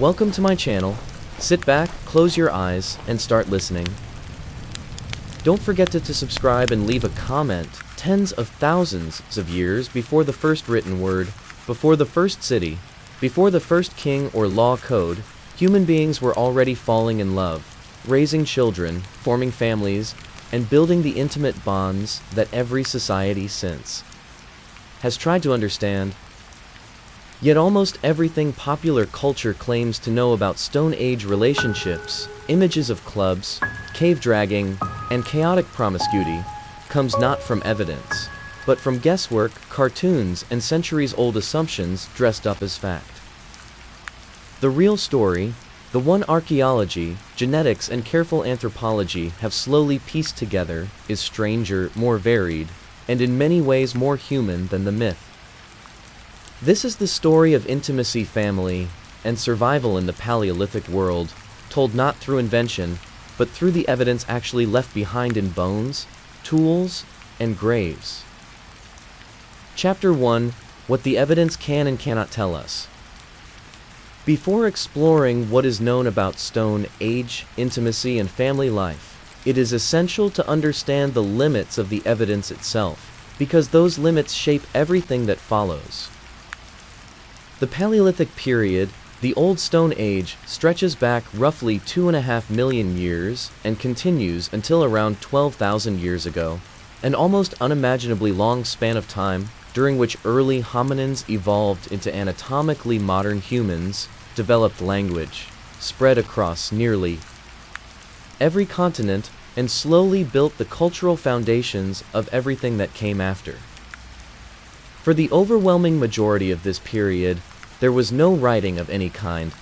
Welcome to my channel. Sit back, close your eyes, and start listening. Don't forget to subscribe and leave a comment. Tens of thousands of years before the first written word, before the first city, before the first king or law code, human beings were already falling in love, raising children, forming families, and building the intimate bonds that every society since has tried to understand. Yet almost everything popular culture claims to know about Stone Age relationships, images of clubs, cave dragging, and chaotic promiscuity, comes not from evidence, but from guesswork, cartoons, and centuries-old assumptions dressed up as fact. The real story, the one archaeology, genetics, and careful anthropology have slowly pieced together, is stranger, more varied, and in many ways more human than the myth. This is the story of intimacy, family, and survival in the Paleolithic world, told not through invention, but through the evidence actually left behind in bones, tools, and graves. Chapter 1: What the evidence can and cannot tell us. Before exploring what is known about Stone Age, intimacy, and family life, it is essential to understand the limits of the evidence itself, because those limits shape everything that follows. The Paleolithic period, the Old Stone Age, stretches back roughly 2.5 million years and continues until around 12,000 years ago, an almost unimaginably long span of time during which early hominins evolved into anatomically modern humans, developed language, spread across nearly every continent, and slowly built the cultural foundations of everything that came after. For the overwhelming majority of this period, there was no writing of any kind.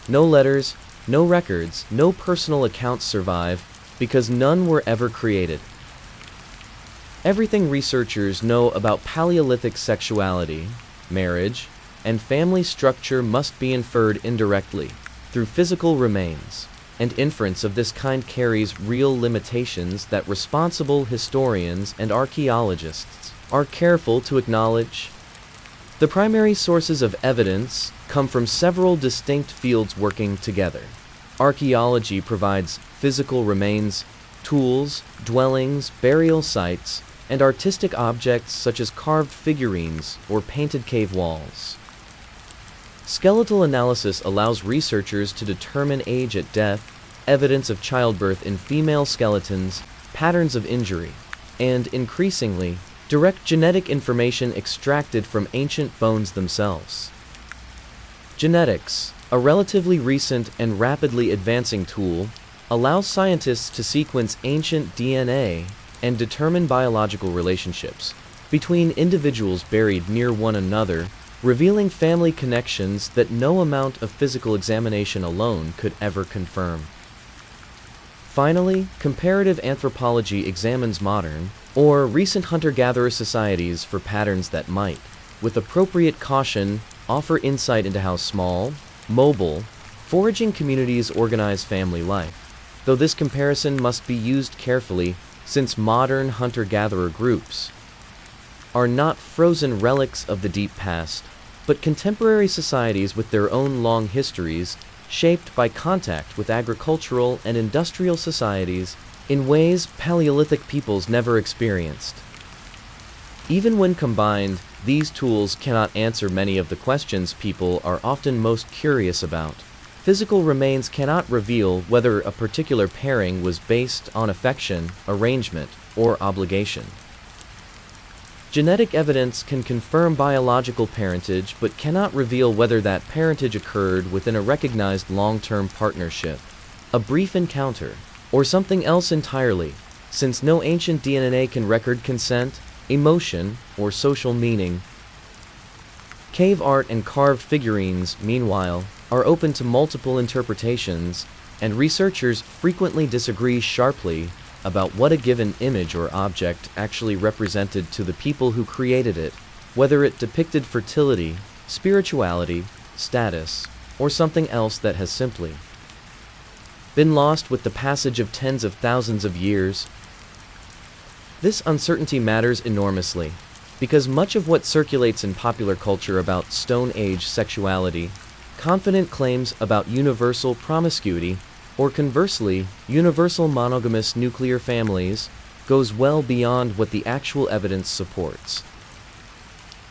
No letters, no records, no personal accounts survive, because none were ever created. Everything researchers know about Paleolithic sexuality, marriage, and family structure must be inferred indirectly, through physical remains, and inference of this kind carries real limitations that responsible historians and archaeologists are careful to acknowledge. The primary sources of evidence come from several distinct fields working together. Archaeology provides physical remains, tools, dwellings, burial sites, and artistic objects such as carved figurines or painted cave walls. Skeletal analysis allows researchers to determine age at death, evidence of childbirth in female skeletons, patterns of injury, and, increasingly, direct genetic information extracted from ancient bones themselves. Genetics, a relatively recent and rapidly advancing tool, allows scientists to sequence ancient DNA and determine biological relationships between individuals buried near one another, revealing family connections that no amount of physical examination alone could ever confirm. Finally, comparative anthropology examines modern, or recent hunter-gatherer societies for patterns that might, with appropriate caution, offer insight into how small, mobile, foraging communities organize family life, though this comparison must be used carefully since modern hunter-gatherer groups are not frozen relics of the deep past, but contemporary societies with their own long histories, shaped by contact with agricultural and industrial societies in ways Paleolithic peoples never experienced. Even when combined, these tools cannot answer many of the questions people are often most curious about. Physical remains cannot reveal whether a particular pairing was based on affection, arrangement, or obligation. Genetic evidence can confirm biological parentage but cannot reveal whether that parentage occurred within a recognized long-term partnership, a brief encounter, or something else entirely, since no ancient DNA can record consent, emotion, or social meaning. Cave art and carved figurines, meanwhile, are open to multiple interpretations, and researchers frequently disagree sharply about what a given image or object actually represented to the people who created it, whether it depicted fertility, spirituality, status, or something else that has simply been lost with the passage of tens of thousands of years. This uncertainty matters enormously, because much of what circulates in popular culture about Stone Age sexuality confident claims about universal promiscuity, or conversely, universal monogamous nuclear families, goes well beyond what the actual evidence supports.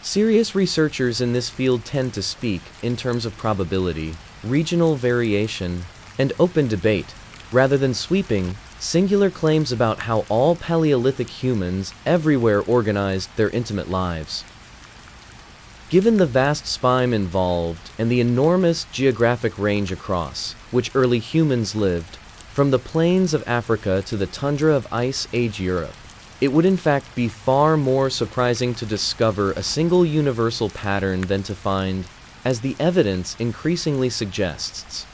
Serious researchers in this field tend to speak in terms of probability, regional variation, and open debate, rather than sweeping, singular claims about how all Paleolithic humans everywhere organized their intimate lives. Given the vast span involved and the enormous geographic range across which early humans lived, from the plains of Africa to the tundra of Ice Age Europe, it would in fact be far more surprising to discover a single universal pattern than to find, as the evidence increasingly suggests,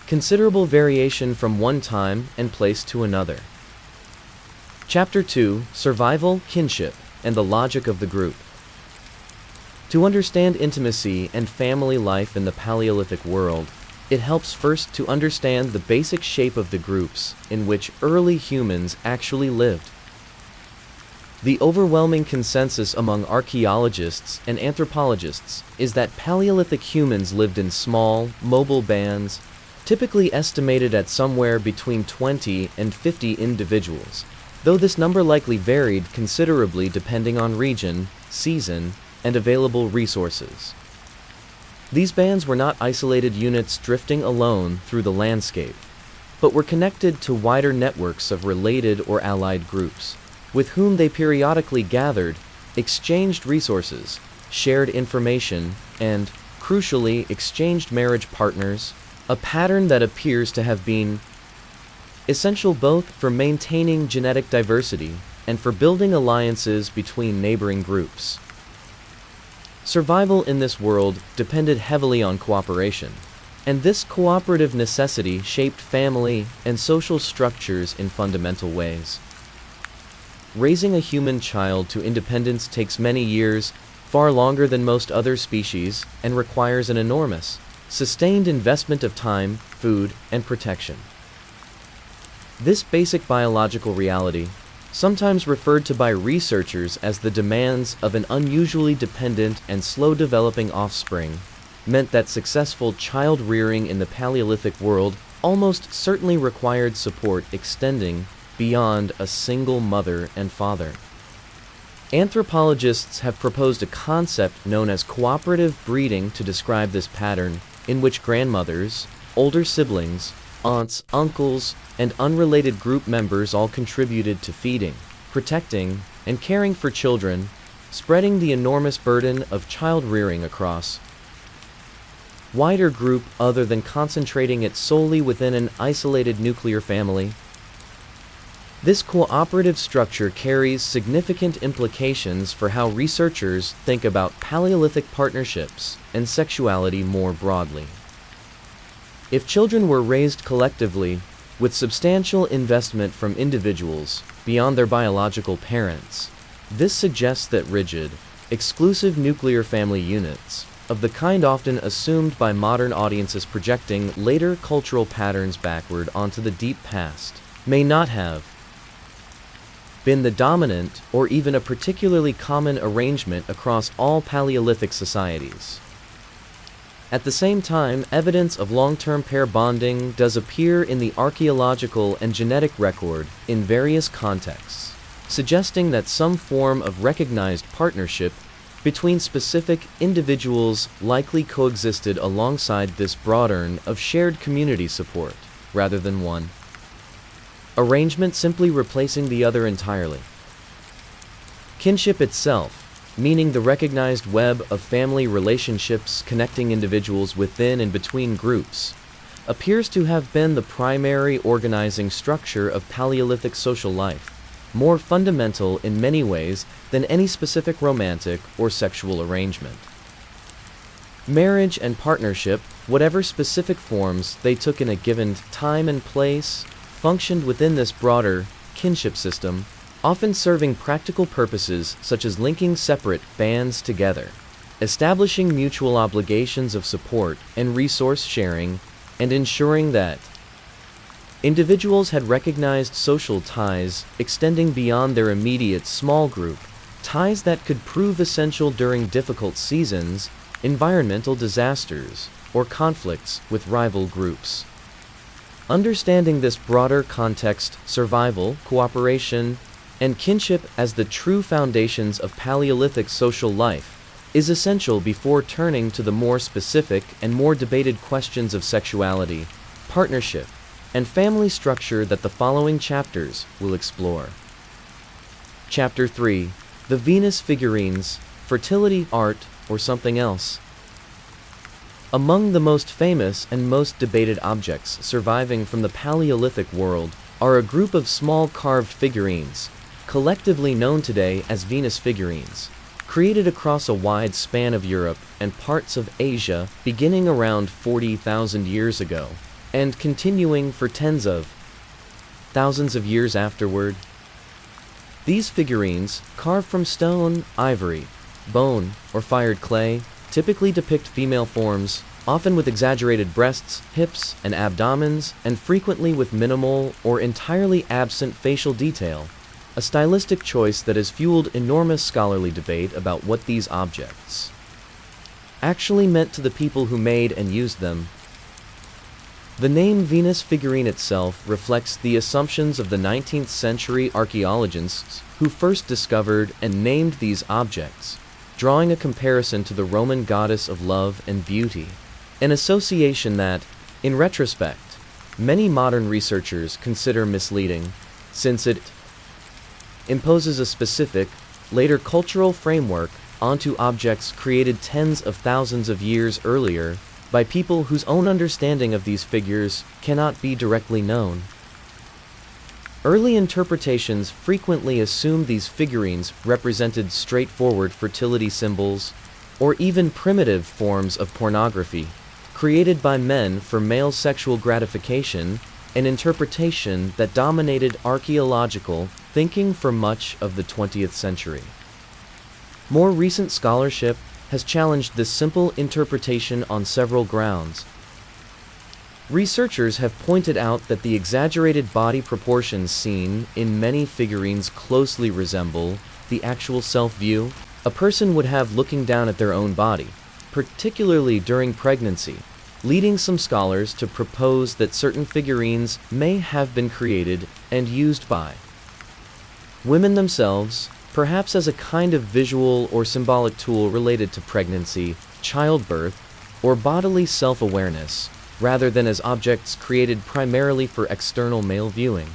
considerable variation from one time and place to another. Chapter 2: Survival, Kinship, and the Logic of the Group. To understand intimacy and family life in the Paleolithic world, it helps first to understand the basic shape of the groups in which early humans actually lived. The overwhelming consensus among archaeologists and anthropologists is that Paleolithic humans lived in small, mobile bands, typically estimated at somewhere between 20 and 50 individuals, though this number likely varied considerably depending on region, season, and available resources. These bands were not isolated units drifting alone through the landscape, but were connected to wider networks of related or allied groups, with whom they periodically gathered, exchanged resources, shared information, and, crucially, exchanged marriage partners, a pattern that appears to have been essential both for maintaining genetic diversity and for building alliances between neighboring groups. Survival in this world depended heavily on cooperation, and this cooperative necessity shaped family and social structures in fundamental ways. Raising a human child to independence takes many years, far longer than most other species, and requires an enormous, sustained investment of time, food, and protection. This basic biological reality, sometimes referred to by researchers as the demands of an unusually dependent and slow-developing offspring, meant that successful child-rearing in the Paleolithic world almost certainly required support extending beyond a single mother and father. Anthropologists have proposed a concept known as cooperative breeding to describe this pattern, in which grandmothers, older siblings, aunts, uncles, and unrelated group members all contributed to feeding, protecting, and caring for children, spreading the enormous burden of child-rearing across wider group other than concentrating it solely within an isolated nuclear family. This cooperative structure carries significant implications for how researchers think about Paleolithic partnerships and sexuality more broadly. If children were raised collectively, with substantial investment from individuals beyond their biological parents, this suggests that rigid, exclusive nuclear family units, of the kind often assumed by modern audiences projecting later cultural patterns backward onto the deep past, may not have been the dominant or even a particularly common arrangement across all Paleolithic societies. At the same time, evidence of long-term pair bonding does appear in the archaeological and genetic record in various contexts, suggesting that some form of recognized partnership between specific individuals likely coexisted alongside this broader of shared community support, rather than one arrangement simply replacing the other entirely. Kinship itself, meaning the recognized web of family relationships connecting individuals within and between groups, appears to have been the primary organizing structure of Paleolithic social life, more fundamental in many ways than any specific romantic or sexual arrangement. Marriage and partnership, whatever specific forms they took in a given time and place, functioned within this broader kinship system, often serving practical purposes such as linking separate bands together, establishing mutual obligations of support and resource sharing, and ensuring that individuals had recognized social ties extending beyond their immediate small group, ties that could prove essential during difficult seasons environmental disasters, or conflicts with rival groups. Understanding this broader context, survival, cooperation, and kinship as the true foundations of Paleolithic social life is essential before turning to the more specific and more debated questions of sexuality, partnership, and family structure that the following chapters will explore. Chapter 3: The Venus Figurines, Fertility, Art, or Something Else. Among the most famous and most debated objects surviving from the Paleolithic world are a group of small carved figurines, collectively known today as Venus figurines, created across a wide span of Europe and parts of Asia beginning around 40,000 years ago, and continuing for tens of thousands of years afterward. These figurines, carved from stone, ivory, bone, or fired clay, typically depict female forms, often with exaggerated breasts, hips, and abdomens, and frequently with minimal or entirely absent facial detail, a stylistic choice that has fueled enormous scholarly debate about what these objects actually meant to the people who made and used them. The name Venus figurine itself reflects the assumptions of the 19th century archaeologists who first discovered and named these objects, drawing a comparison to the Roman goddess of love and beauty, an association that, in retrospect, many modern researchers consider misleading, since it imposes a specific, later cultural framework onto objects created tens of thousands of years earlier by people whose own understanding of these figures cannot be directly known. Early interpretations frequently assumed these figurines represented straightforward fertility symbols, or even primitive forms of pornography, created by men for male sexual gratification, an interpretation that dominated archaeological thinking for much of the 20th century. More recent scholarship has challenged this simple interpretation on several grounds. Researchers have pointed out that the exaggerated body proportions seen in many figurines closely resemble the actual self-view a person would have looking down at their own body, particularly during pregnancy, leading some scholars to propose that certain figurines may have been created and used by women themselves, perhaps as a kind of visual or symbolic tool related to pregnancy, childbirth, or bodily self-awareness, rather than as objects created primarily for external male viewing.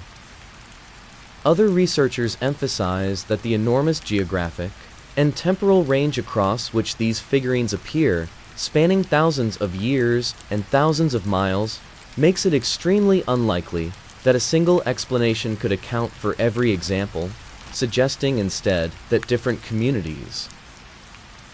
Other researchers emphasize that the enormous geographic and temporal range across which these figurines appear, spanning thousands of years and thousands of miles, makes it extremely unlikely that a single explanation could account for every example, suggesting instead that different communities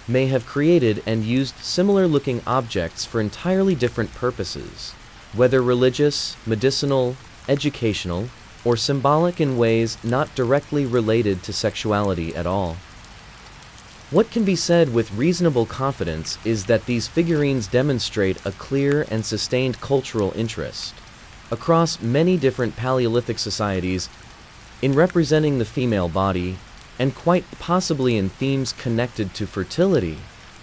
may have created and used similar-looking objects for entirely different purposes, whether religious, medicinal, educational, or symbolic in ways not directly related to sexuality at all. What can be said with reasonable confidence is that these figurines demonstrate a clear and sustained cultural interest across many different Paleolithic societies in representing the female body, and quite possibly in themes connected to fertility,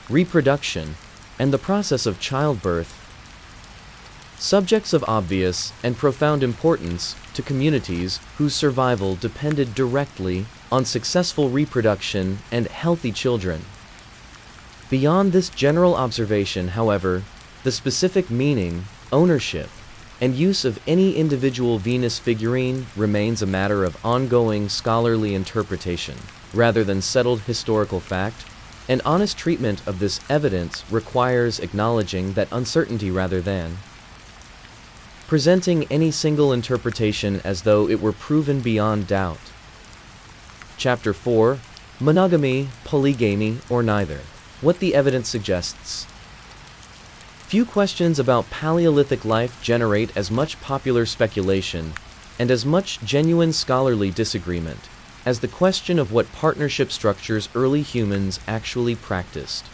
reproduction, and the process of childbirth. Subjects of obvious and profound importance to communities whose survival depended directly on successful reproduction and healthy children. Beyond this general observation, however, the specific meaning, ownership, and use of any individual Venus figurine remains a matter of ongoing scholarly interpretation, rather than settled historical fact, and honest treatment of this evidence requires acknowledging that uncertainty rather than presenting any single interpretation as though it were proven beyond doubt. Chapter 4: Monogamy, Polygamy, or Neither. What the evidence suggests. Few questions about Paleolithic life generate as much popular speculation and as much genuine scholarly disagreement as the question of what partnership structures early humans actually practiced.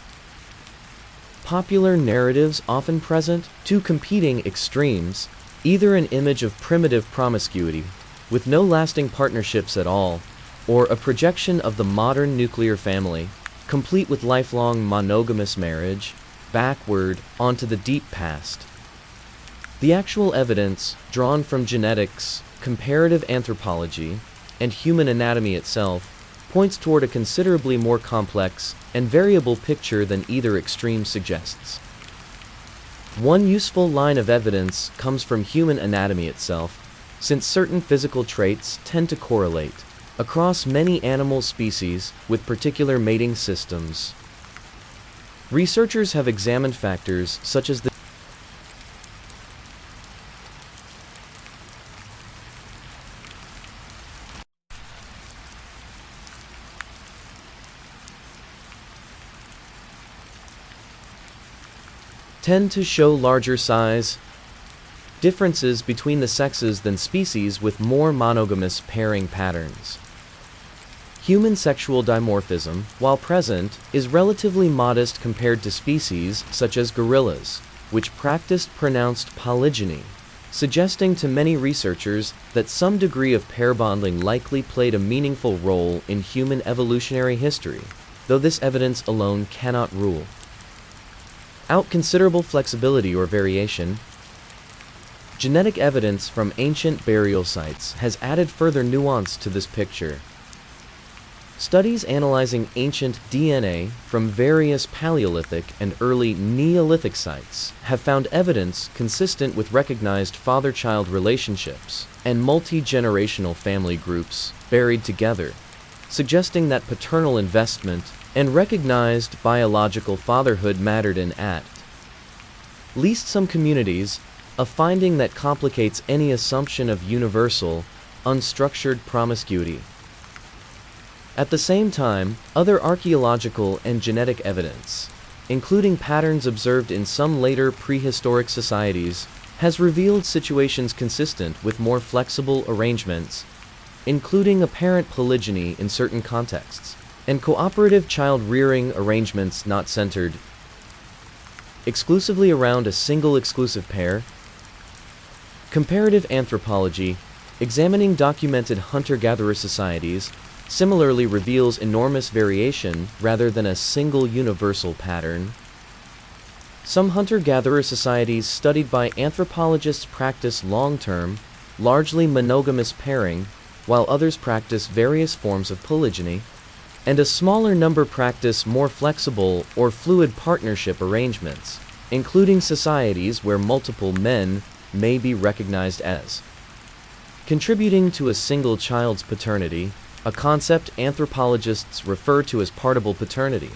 Popular narratives often present two competing extremes, either an image of primitive promiscuity, with no lasting partnerships at all, or a projection of the modern nuclear family, complete with lifelong monogamous marriage, backward onto the deep past. The actual evidence, drawn from genetics, comparative anthropology, and human anatomy itself, points toward a considerably more complex and variable picture than either extreme suggests. One useful line of evidence comes from human anatomy itself, since certain physical traits tend to correlate across many animal species with particular mating systems. Researchers have examined factors such as the tend to show larger size differences between the sexes than species with more monogamous pairing patterns. Human sexual dimorphism, while present, is relatively modest compared to species such as gorillas, which practiced pronounced polygyny, suggesting to many researchers that some degree of pair bonding likely played a meaningful role in human evolutionary history, though this evidence alone cannot rule out considerable flexibility or variation. Genetic evidence from ancient burial sites has added further nuance to this picture. Studies analyzing ancient DNA from various Paleolithic and early Neolithic sites have found evidence consistent with recognized father-child relationships and multi-generational family groups buried together, suggesting that paternal investment and recognized biological fatherhood mattered in at least some communities, a finding that complicates any assumption of universal, unstructured promiscuity. At the same time, other archaeological and genetic evidence, including patterns observed in some later prehistoric societies, has revealed situations consistent with more flexible arrangements, including apparent polygyny in certain contexts, and cooperative child-rearing arrangements not centered exclusively around a single exclusive pair. Comparative anthropology, examining documented hunter-gatherer societies, similarly reveals enormous variation rather than a single universal pattern. Some hunter-gatherer societies studied by anthropologists practice long-term, largely monogamous pairing, while others practice various forms of polygyny, and a smaller number practice more flexible or fluid partnership arrangements, including societies where multiple men may be recognized as contributing to a single child's paternity, a concept anthropologists refer to as partible paternity,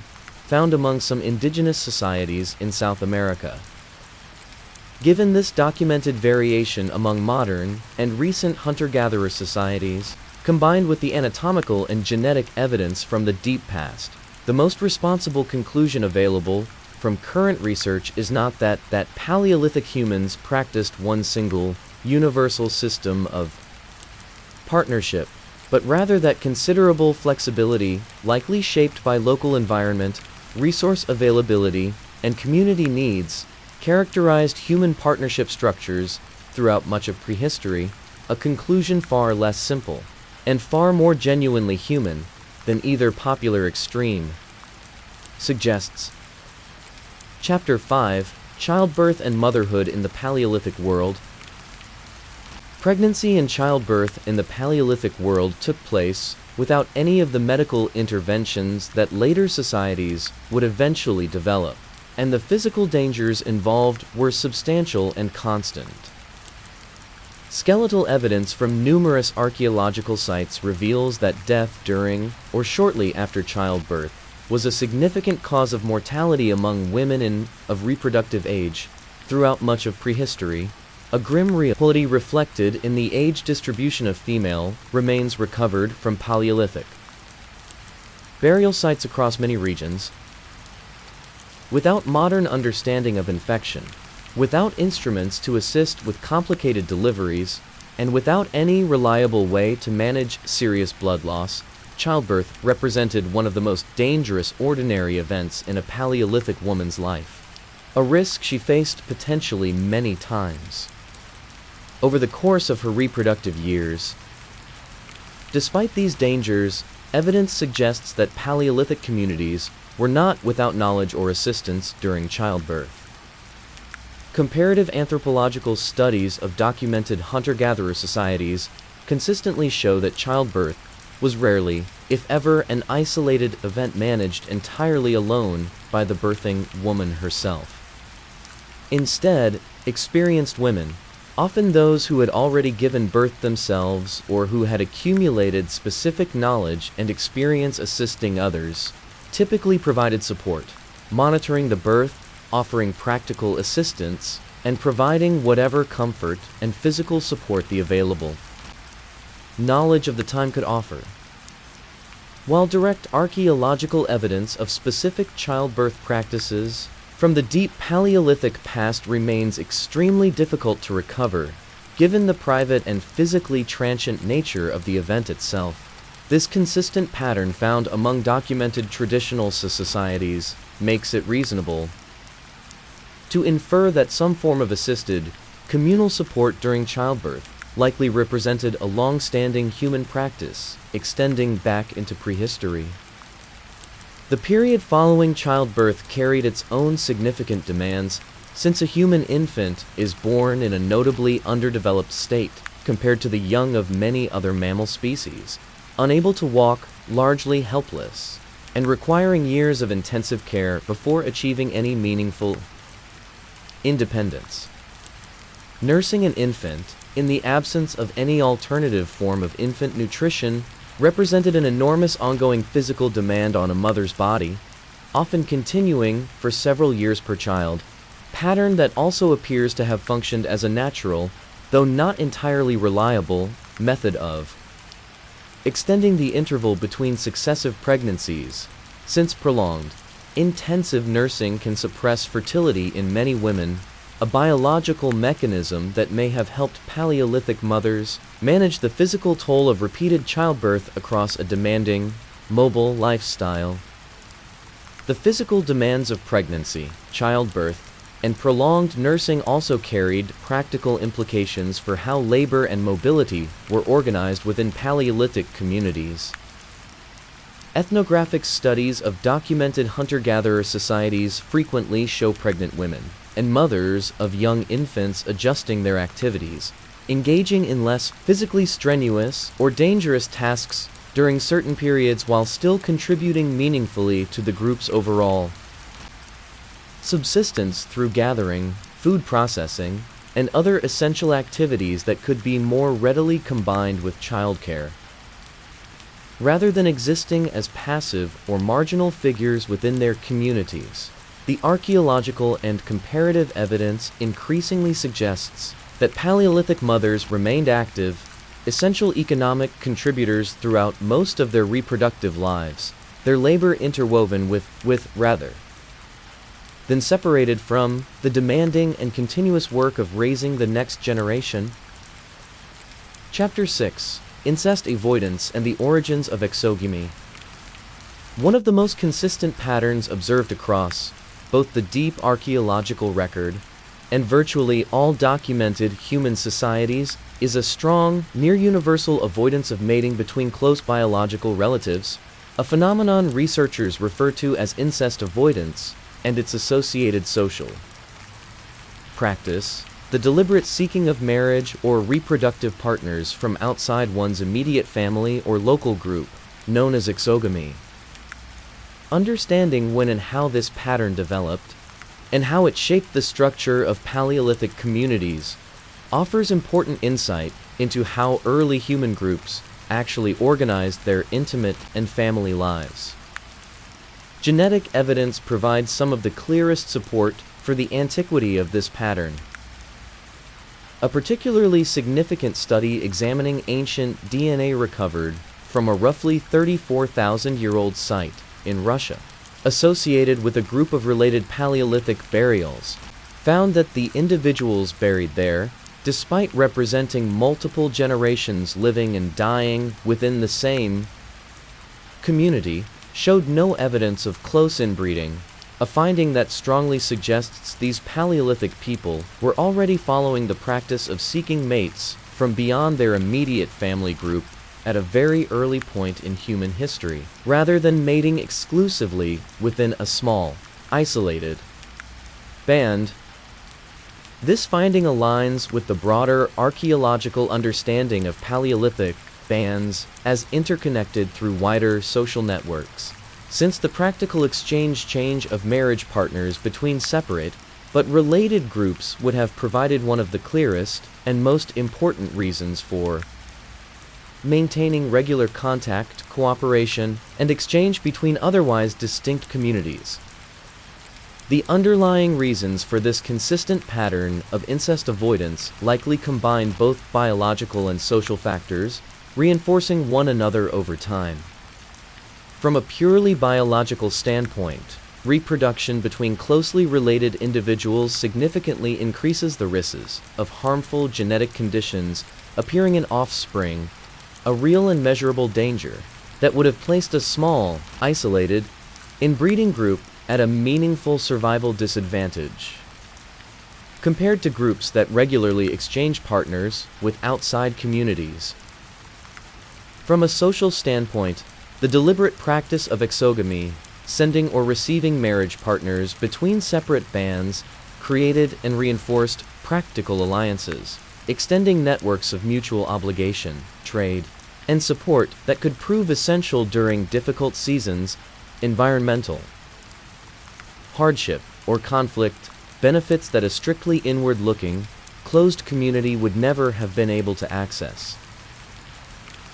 found among some indigenous societies in South America. Given this documented variation among modern and recent hunter-gatherer societies, combined with the anatomical and genetic evidence from the deep past, the most responsible conclusion available from current research is not that Paleolithic humans practiced one single, universal system of partnership, but rather that considerable flexibility, likely shaped by local environment, resource availability, and community needs, characterized human partnership structures throughout much of prehistory, a conclusion far less simple and far more genuinely human than either popular extreme suggests. Chapter 5: Childbirth and Motherhood in the Paleolithic World. Pregnancy and childbirth in the Paleolithic world took place without any of the medical interventions that later societies would eventually develop, and the physical dangers involved were substantial and constant. Skeletal evidence from numerous archaeological sites reveals that death during or shortly after childbirth was a significant cause of mortality among women of reproductive age throughout much of prehistory. A grim reality reflected in the age distribution of female remains recovered from Paleolithic burial sites across many regions. Without modern understanding of infection, without instruments to assist with complicated deliveries, and without any reliable way to manage serious blood loss, childbirth represented one of the most dangerous ordinary events in a Paleolithic woman's life, a risk she faced potentially many times over the course of her reproductive years. Despite these dangers, evidence suggests that Paleolithic communities were not without knowledge or assistance during childbirth. Comparative anthropological studies of documented hunter-gatherer societies consistently show that childbirth was rarely, if ever, an isolated event managed entirely alone by the birthing woman herself. Instead, experienced women, often those who had already given birth themselves or who had accumulated specific knowledge and experience assisting others, typically provided support, monitoring the birth, offering practical assistance, and providing whatever comfort and physical support the available knowledge of the time could offer. While direct archaeological evidence of specific childbirth practices from the deep Paleolithic past remains extremely difficult to recover, given the private and physically transient nature of the event itself, this consistent pattern found among documented traditional societies makes it reasonable to infer that some form of assisted, communal support during childbirth likely represented a long-standing human practice, extending back into prehistory. The period following childbirth carried its own significant demands, since a human infant is born in a notably underdeveloped state compared to the young of many other mammal species, unable to walk, largely helpless, and requiring years of intensive care before achieving any meaningful independence. Nursing an infant, in the absence of any alternative form of infant nutrition, represented an enormous ongoing physical demand on a mother's body, often continuing for several years per child, pattern that also appears to have functioned as a natural, though not entirely reliable, method of extending the interval between successive pregnancies, since prolonged, intensive nursing can suppress fertility in many women, a biological mechanism that may have helped Paleolithic mothers manage the physical toll of repeated childbirth across a demanding, mobile lifestyle. The physical demands of pregnancy, childbirth, and prolonged nursing also carried practical implications for how labor and mobility were organized within Paleolithic communities. Ethnographic studies of documented hunter-gatherer societies frequently show pregnant women and mothers of young infants adjusting their activities, engaging in less physically strenuous or dangerous tasks during certain periods while still contributing meaningfully to the group's overall subsistence through gathering, food processing, and other essential activities that could be more readily combined with childcare. Rather than existing as passive or marginal figures within their communities, the archaeological and comparative evidence increasingly suggests that Paleolithic mothers remained active, essential economic contributors throughout most of their reproductive lives, their labor interwoven with rather than separated from the demanding and continuous work of raising the next generation. Chapter 6: Incest Avoidance and the Origins of Exogamy. One of the most consistent patterns observed across both the deep archaeological record and virtually all documented human societies is a strong, near-universal avoidance of mating between close biological relatives, a phenomenon researchers refer to as incest avoidance, and its associated social practice, the deliberate seeking of marriage or reproductive partners from outside one's immediate family or local group, known as exogamy. Understanding when and how this pattern developed, and how it shaped the structure of Paleolithic communities, offers important insight into how early human groups actually organized their intimate and family lives. Genetic evidence provides some of the clearest support for the antiquity of this pattern. A particularly significant study examining ancient DNA recovered from a roughly 34,000-year-old site in Russia, associated with a group of related Paleolithic burials, found that the individuals buried there, despite representing multiple generations living and dying within the same community, showed no evidence of close inbreeding, a finding that strongly suggests these Paleolithic people were already following the practice of seeking mates from beyond their immediate family group at a very early point in human history, rather than mating exclusively within a small, isolated band. This finding aligns with the broader archaeological understanding of Paleolithic bands as interconnected through wider social networks, since the practical exchange of marriage partners between separate but related groups would have provided one of the clearest and most important reasons for maintaining regular contact, cooperation, and exchange between otherwise distinct communities. The underlying reasons for this consistent pattern of incest avoidance likely combine both biological and social factors, reinforcing one another over time. From a purely biological standpoint, reproduction between closely related individuals significantly increases the risks of harmful genetic conditions appearing in offspring, a real and measurable danger that would have placed a small, isolated, inbreeding group at a meaningful survival disadvantage compared to groups that regularly exchange partners with outside communities. From a social standpoint, the deliberate practice of exogamy, sending or receiving marriage partners between separate bands, created and reinforced practical alliances, extending networks of mutual obligation, trade, and support that could prove essential during difficult seasons, environmental hardship, or conflict, benefits that a strictly inward-looking, closed community would never have been able to access.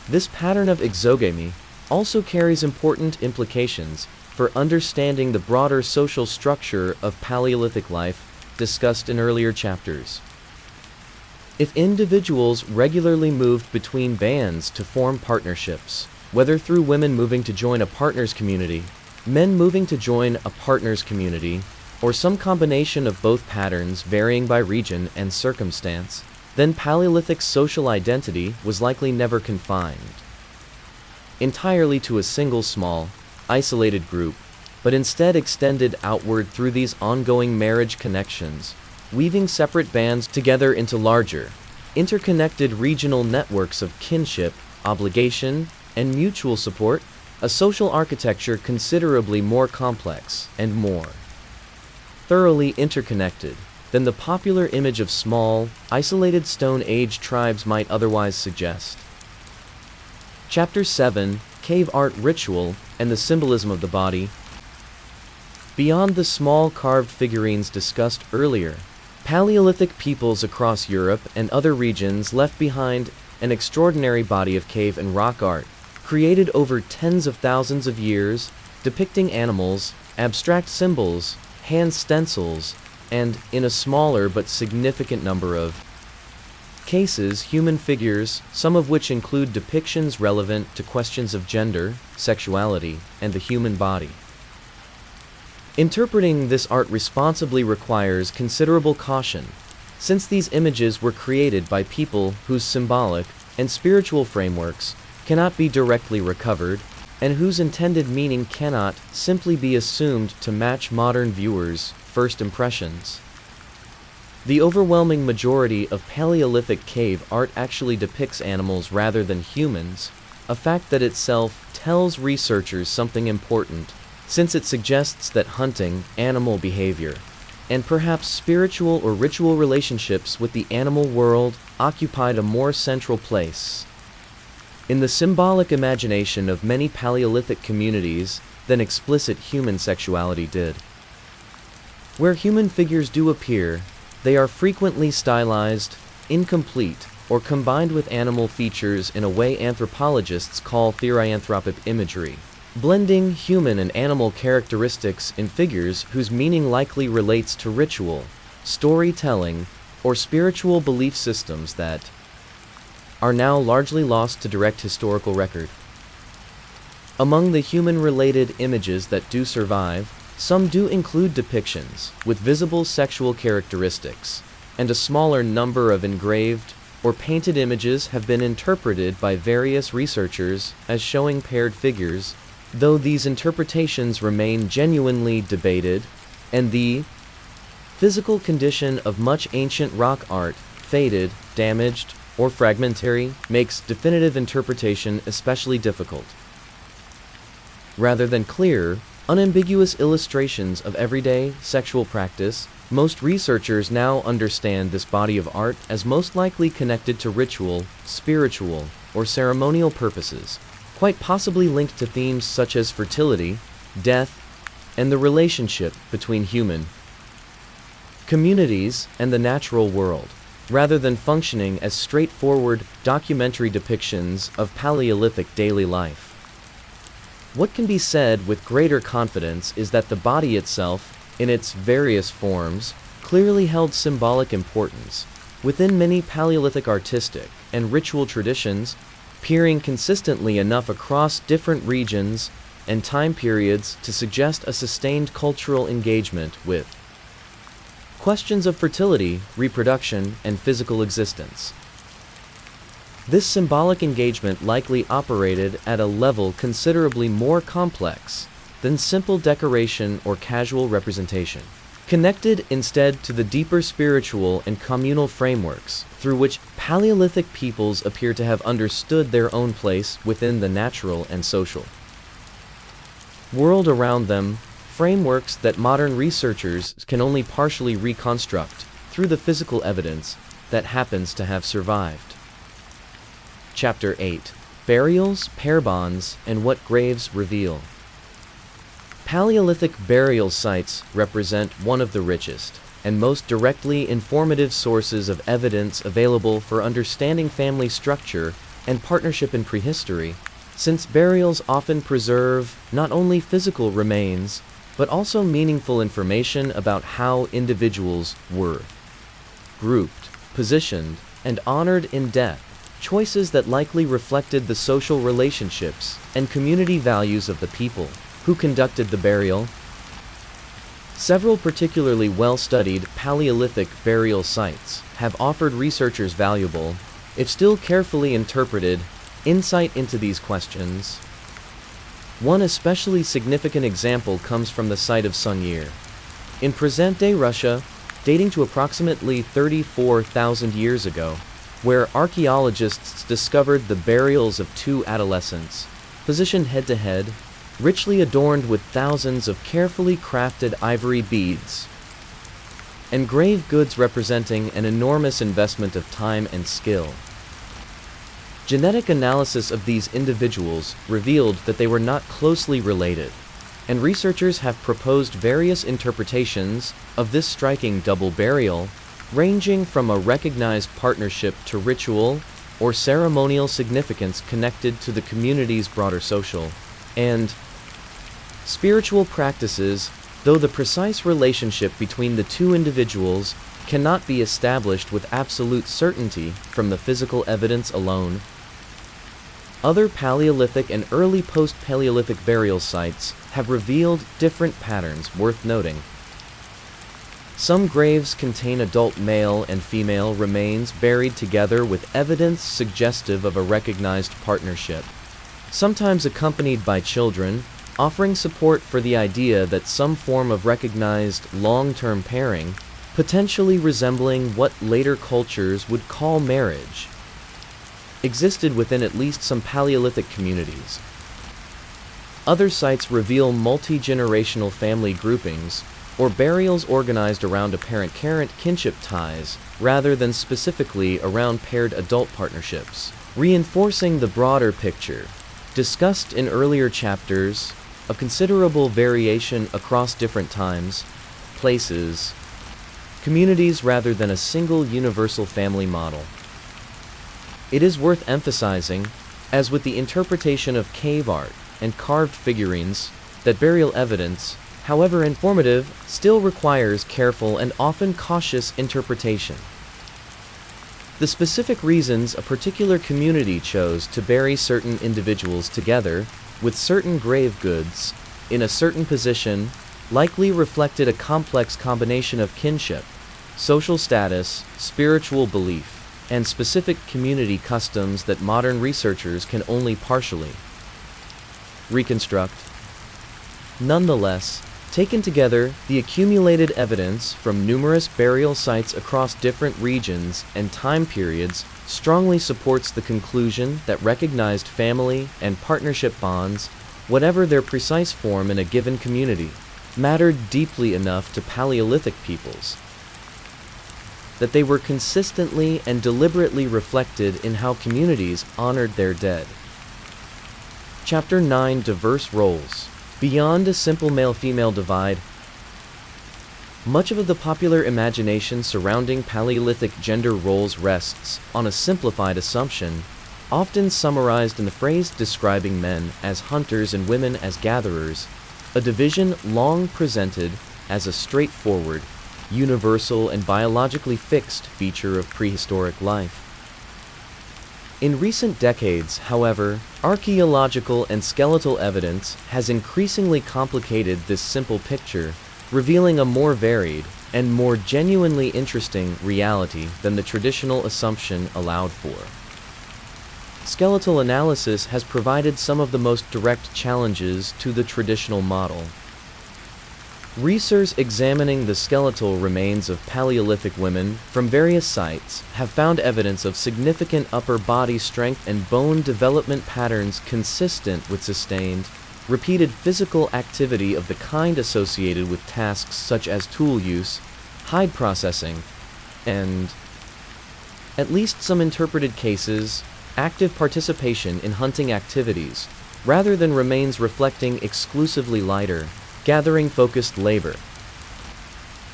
This pattern of exogamy also carries important implications for understanding the broader social structure of Paleolithic life discussed in earlier chapters. If individuals regularly moved between bands to form partnerships, whether through women moving to join a partner's community, men moving to join a partner's community, or some combination of both patterns varying by region and circumstance, then Paleolithic social identity was likely never confined entirely to a single small, isolated group, but instead extended outward through these ongoing marriage connections, weaving separate bands together into larger, interconnected regional networks of kinship, obligation, and mutual support, a social architecture considerably more complex and more thoroughly interconnected than the popular image of small, isolated Stone Age tribes might otherwise suggest. Chapter 7, Cave Art Ritual and the Symbolism of the Body. Beyond the small carved figurines discussed earlier, Paleolithic peoples across Europe and other regions left behind an extraordinary body of cave and rock art, created over tens of thousands of years, depicting animals, abstract symbols, hand stencils, and, in a smaller but significant number of cases, human figures, some of which include depictions relevant to questions of gender, sexuality, and the human body. Interpreting this art responsibly requires considerable caution, since these images were created by people whose symbolic and spiritual frameworks cannot be directly recovered, and whose intended meaning cannot simply be assumed to match modern viewers' first impressions. The overwhelming majority of Paleolithic cave art actually depicts animals rather than humans, a fact that itself tells researchers something important, since it suggests that hunting, animal behavior, and perhaps spiritual or ritual relationships with the animal world occupied a more central place in the symbolic imagination of many Paleolithic communities than explicit human sexuality did. Where human figures do appear, they are frequently stylized, incomplete, or combined with animal features in a way anthropologists call therianthropic imagery, blending human and animal characteristics in figures whose meaning likely relates to ritual, storytelling, or spiritual belief systems that are now largely lost to direct historical record. Among the human-related images that do survive, some do include depictions with visible sexual characteristics, and a smaller number of engraved or painted images have been interpreted by various researchers as showing paired figures, though these interpretations remain genuinely debated, and the physical condition of much ancient rock art, faded, damaged, or fragmentary makes definitive interpretation especially difficult. Rather than clear, unambiguous illustrations of everyday sexual practice, most researchers now understand this body of art as most likely connected to ritual, spiritual, or ceremonial purposes, quite possibly linked to themes such as fertility, death, and the relationship between human communities and the natural world, rather than functioning as straightforward documentary depictions of Paleolithic daily life. What can be said with greater confidence is that the body itself, in its various forms, clearly held symbolic importance within many Paleolithic artistic and ritual traditions, appearing consistently enough across different regions and time periods to suggest a sustained cultural engagement with questions of fertility, reproduction, and physical existence. This symbolic engagement likely operated at a level considerably more complex than simple decoration or casual representation, connected instead to the deeper spiritual and communal frameworks through which Paleolithic peoples appear to have understood their own place within the natural and social world around them, frameworks that modern researchers can only partially reconstruct through the physical evidence that happens to have survived. Chapter 8: Burials, Pair Bonds, and What Graves Reveal. Paleolithic burial sites represent one of the richest and most directly informative sources of evidence available for understanding family structure and partnership in prehistory, since burials often preserve not only physical remains, but also meaningful information about how individuals were grouped, positioned, and honored in death, choices that likely reflected the social relationships and community values of the people who conducted the burial. Several particularly well-studied Paleolithic burial sites have offered researchers valuable, if still carefully interpreted, insight into these questions. One especially significant example comes from the site of Sungyr in present-day Russia, dating to approximately 34,000 years ago, where archaeologists discovered the burials of two adolescents, positioned head-to-head, richly adorned with thousands of carefully crafted ivory beads and grave goods representing an enormous investment of time and skill. Genetic analysis of these individuals revealed that they were not closely related, and researchers have proposed various interpretations of this striking double burial, ranging from a recognized partnership to ritual or ceremonial significance connected to the community's broader social and spiritual practices, though the precise relationship between the two individuals cannot be established with absolute certainty from the physical evidence alone. Other Paleolithic and early post-Paleolithic burial sites have revealed different patterns worth noting. Some graves contain adult male and female remains buried together with evidence suggestive of a recognized partnership, sometimes accompanied by children, offering support for the idea that some form of recognized long-term pairing, potentially resembling what later cultures would call marriage, existed within at least some Paleolithic communities. Other sites reveal multi-generational family groupings, or burials organized around apparent kinship ties, rather than specifically around paired adult partnerships, reinforcing the broader picture, discussed in earlier chapters, of considerable variation across different times, places, communities rather than a single universal family model. It is worth emphasizing, as with the interpretation of cave art and carved figurines, that burial evidence, however informative, still requires careful and often cautious interpretation. The specific reasons a particular community chose to bury certain individuals together with certain grave goods in a certain position likely reflected a complex combination of kinship, social status, spiritual belief, and specific community customs that modern researchers can only partially reconstruct. Nonetheless, Taken together, the accumulated evidence from numerous burial sites across different regions and time periods strongly supports the conclusion that recognized family and partnership bonds, whatever their precise form in a given community, mattered deeply enough to Paleolithic peoples, that they were consistently and deliberately reflected in how communities honored their dead. Chapter 9: Diverse Roles. Beyond a simple male-female divide, much of the popular imagination surrounding Paleolithic gender roles rests on a simplified assumption, often summarized in the phrase describing men as hunters and women as gatherers, a division long presented as a straightforward, universal, and biologically fixed feature of prehistoric life. In recent decades, however, archaeological and skeletal evidence has increasingly complicated this simple picture, revealing a more varied and more genuinely interesting reality than the traditional assumption allowed for. Skeletal analysis has provided some of the most direct challenges to the traditional model. Researchers examining the skeletal remains of Paleolithic women from various sites have found evidence of significant upper body strength and bone development patterns consistent with sustained, repeated physical activity of the kind associated with tasks such as tool use, hide processing, and, at least some interpreted cases, active participation in hunting activities, rather than remains reflecting exclusively lighter, gathering-focused labor.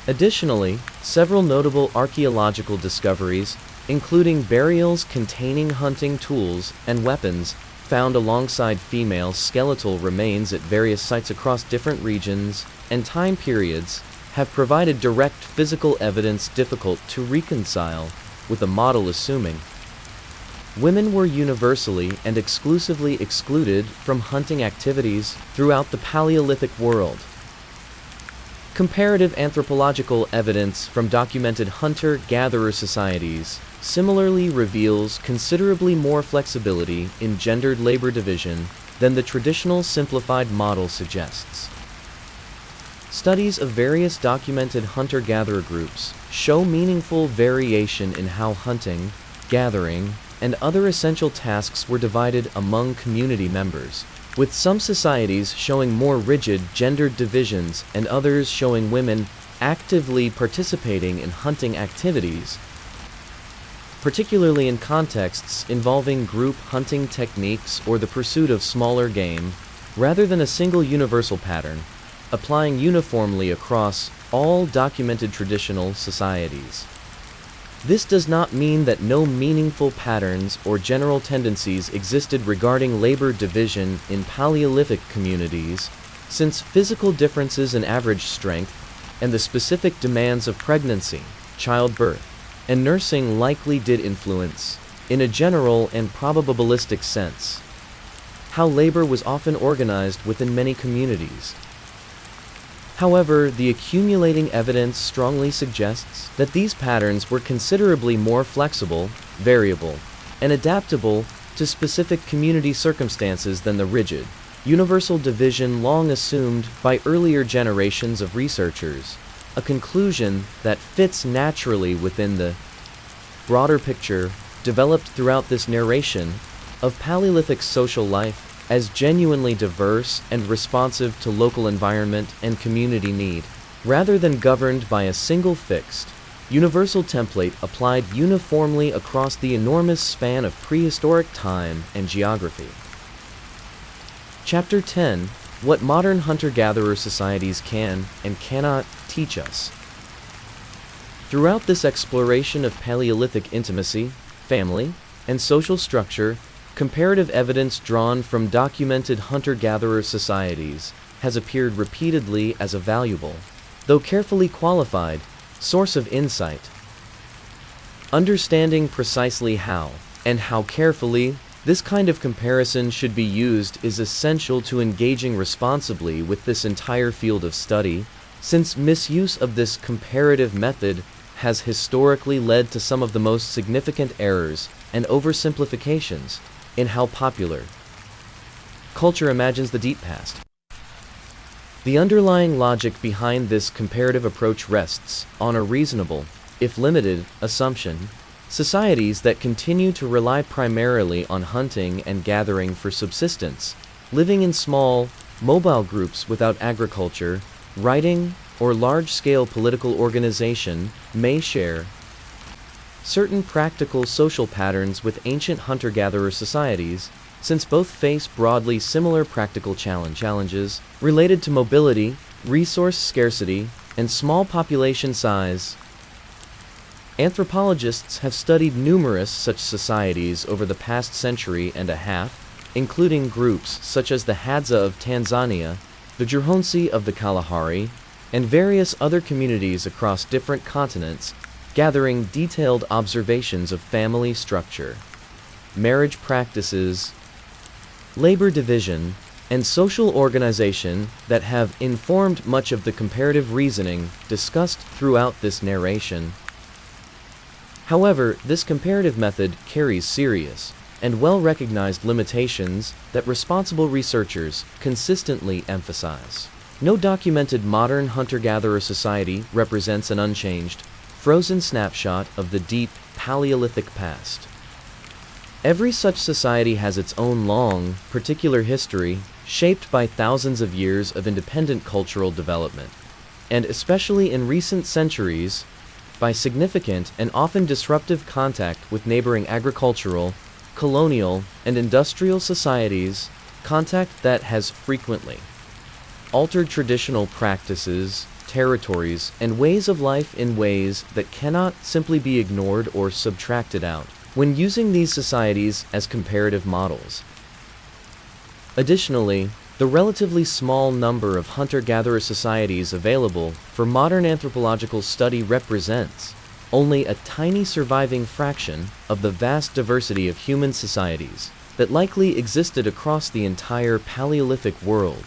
Additionally, several notable archaeological discoveries, including burials containing hunting tools and weapons, found alongside female skeletal remains at various sites across different regions and time periods, have provided direct physical evidence difficult to reconcile with a model assuming women were universally and exclusively excluded from hunting activities throughout the Paleolithic world. Comparative anthropological evidence from documented hunter-gatherer societies similarly reveals considerably more flexibility in gendered labor division than the traditional simplified model suggests. Studies of various documented hunter-gatherer groups show meaningful variation in how hunting, gathering, and other essential tasks were divided among community members, with some societies showing more rigid gendered divisions and others showing women actively participating in hunting activities, particularly in contexts involving group hunting techniques or the pursuit of smaller game, rather than a single universal pattern, applying uniformly across all documented traditional societies. This does not mean that no meaningful patterns or general tendencies existed regarding labor division in Paleolithic communities, since physical differences in average strength and the specific demands of pregnancy, childbirth, and nursing likely did influence, in a general and probabilistic sense, how labor was often organized within many communities. However, the accumulating evidence strongly suggests that these patterns were considerably more flexible, variable, and adaptable to specific community circumstances than the rigid, universal division long assumed by earlier generations of researchers, a conclusion that fits naturally within the broader picture developed throughout this narration of Paleolithic social life as genuinely diverse and responsive to local environment and community need, rather than governed by a single fixed, universal template applied uniformly across the enormous span of prehistoric time and geography. Chapter 10: What Modern Hunter-Gatherer Societies Can and Cannot Teach Us. Throughout this exploration of Paleolithic intimacy, family, and social structure, comparative evidence drawn from documented hunter-gatherer societies has appeared repeatedly as a valuable, though carefully qualified, source of insight. Understanding precisely how, and how carefully, this kind of comparison should be used is essential to engaging responsibly with this entire field of study, since misuse of this comparative method has historically led to some of the most significant errors and oversimplifications in how popular culture imagines the deep past. The underlying logic behind this comparative approach rests on a reasonable, if limited, assumption. Societies that continue to rely primarily on hunting and gathering for subsistence, living in small, mobile groups without agriculture, writing, or large-scale political organization, may share certain practical social patterns with ancient hunter-gatherer societies, since both face broadly similar practical challenges related to mobility, resource scarcity, and small population size. Anthropologists have studied numerous such societies over the past century and a half, including groups such as the Hadza of Tanzania, the Jurhonsi of the Kalahari, and various other communities across different continents, gathering detailed observations of family structure, marriage practices, labor division, and social organization that have informed much of the comparative reasoning discussed throughout this narration. However, this comparative method carries serious and well-recognized limitations that responsible researchers consistently emphasize. No documented modern hunter-gatherer society represents an unchanged, frozen snapshot of the deep Paleolithic past. Every such society has its own long, particular history, shaped by thousands of years of independent cultural development, and especially in recent centuries, by significant and often disruptive contact with neighboring agricultural, colonial, and industrial societies, contact that has frequently altered traditional practices, territories, and ways of life in ways that cannot simply be ignored or subtracted out when using these societies as comparative models. Additionally, the relatively small number of hunter-gatherer societies available for modern anthropological study represents only a tiny surviving fraction of the vast diversity of human societies that likely existed across the entire Paleolithic world,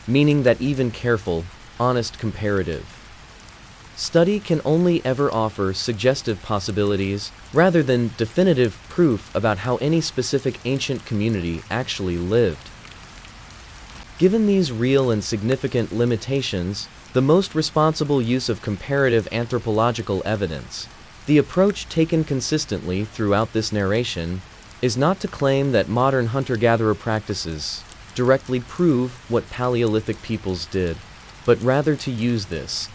meaning that even careful, honest comparative study can only ever offer suggestive possibilities rather than definitive proof about how any specific ancient community actually lived. Given these real and significant limitations, the most responsible use of comparative anthropological evidence, the approach taken consistently throughout this narration, is not to claim that modern hunter-gatherer practices directly prove what Paleolithic peoples did, but rather to use this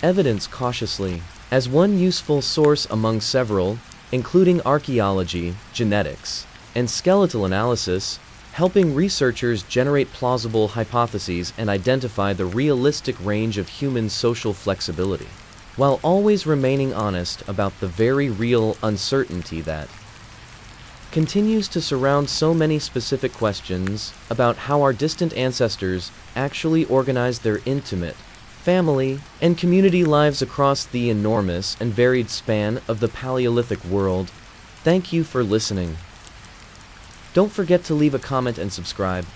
evidence cautiously, as one useful source among several, including archaeology, genetics, and skeletal analysis, helping researchers generate plausible hypotheses and identify the realistic range of human social flexibility, while always remaining honest about the very real uncertainty that continues to surround so many specific questions about how our distant ancestors actually organized their intimate, family, and community lives across the enormous and varied span of the Paleolithic world. Thank you for listening. Don't forget to leave a comment and subscribe.